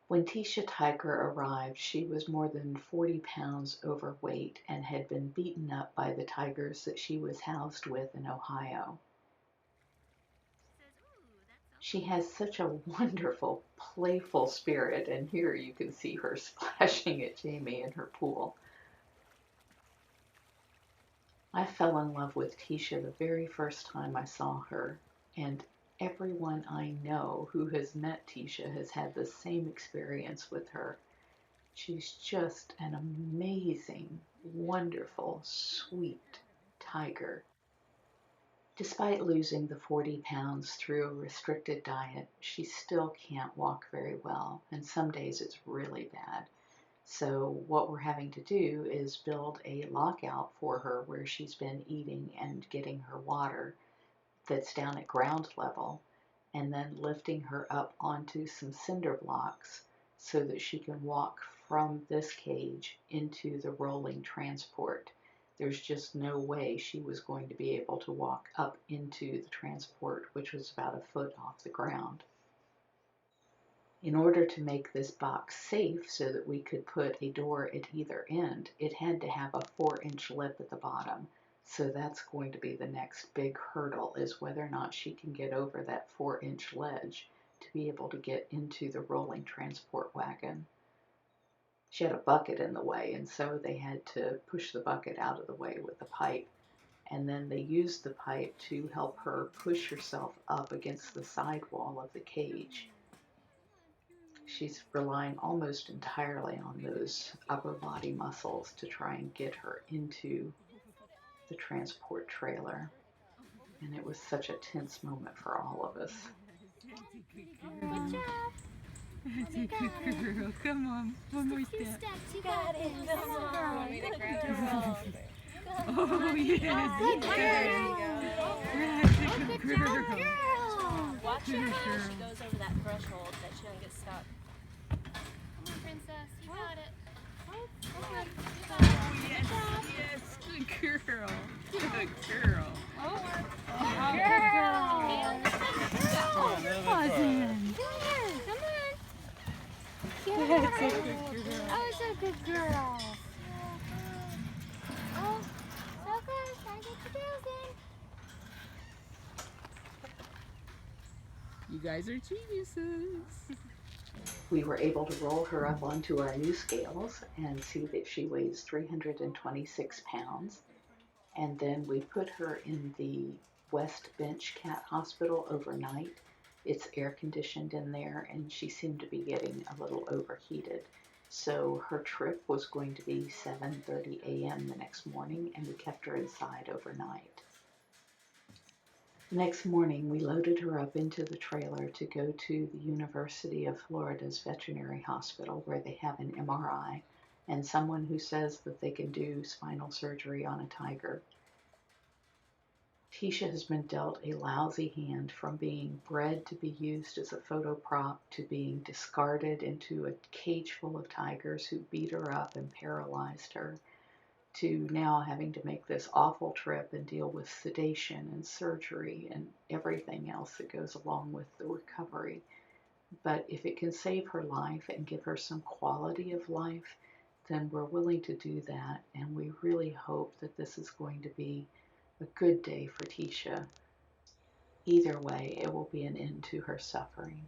When Teisha Tiger arrived, she was more than 40 pounds overweight and had been beaten up by the tigers that she was housed with in Ohio. She has such a wonderful, playful spirit, and here you can see her splashing at Jamie in her pool. I fell in love with Teisha the very first time I saw her, and everyone I know who has met Teisha has had the same experience with her. She's just an amazing, wonderful, sweet tiger. Despite losing the 40 pounds through a restricted diet, she still can't walk very well, and some days it's really bad. So what we're having to do is build a lockout for her where she's been eating and getting her water that's down at ground level, and then lifting her up onto some cinder blocks so that she can walk from this cage into the rolling transport. There's just no way she was going to be able to walk up into the transport, which was about a foot off the ground. In order to make this box safe so that we could put a door at either end, it had to have a 4-inch lip at the bottom. So that's going to be the next big hurdle, is whether or not she can get over that 4-inch ledge to be able to get into the rolling transport wagon. She had a bucket in the way, and so they had to push the bucket out of the way with the pipe. And then they used the pipe to help her push herself up against the sidewall of the cage. She's relying almost entirely on those upper body muscles to try and get her into the transport trailer. And it was such a tense moment for all of us. Good job. That's a good girl. Come on. One more step. You got it. Come on. Good girl. Oh, yes. Good girl. That's a good girl. Watch her how she goes over that threshold that she doesn't get stuck. Come on, princess. You got it. Oh, yes, yes. Good girl. Good girl. Oh, Girl. Cousin. Come here. Come on. That's a good girl. Oh, it's a good girl. Oh, so good. Try to get your tails in. You guys are geniuses. We were able to roll her up onto our new scales and see that she weighs 326 pounds. And then we put her in the West Bench Cat Hospital overnight. It's air conditioned in there, and she seemed to be getting a little overheated. So her trip was going to be 7:30 a.m. the next morning, and we kept her inside overnight. The next morning, we loaded her up into the trailer to go to the University of Florida's veterinary hospital, where they have an MRI and someone who says that they can do spinal surgery on a tiger. Teisha has been dealt a lousy hand, from being bred to be used as a photo prop to being discarded into a cage full of tigers who beat her up and paralyzed her, to now having to make this awful trip and deal with sedation and surgery and everything else that goes along with the recovery. But if it can save her life and give her some quality of life, then we're willing to do that, and we really hope that this is going to be a good day for Teisha. Either way, it will be an end to her suffering.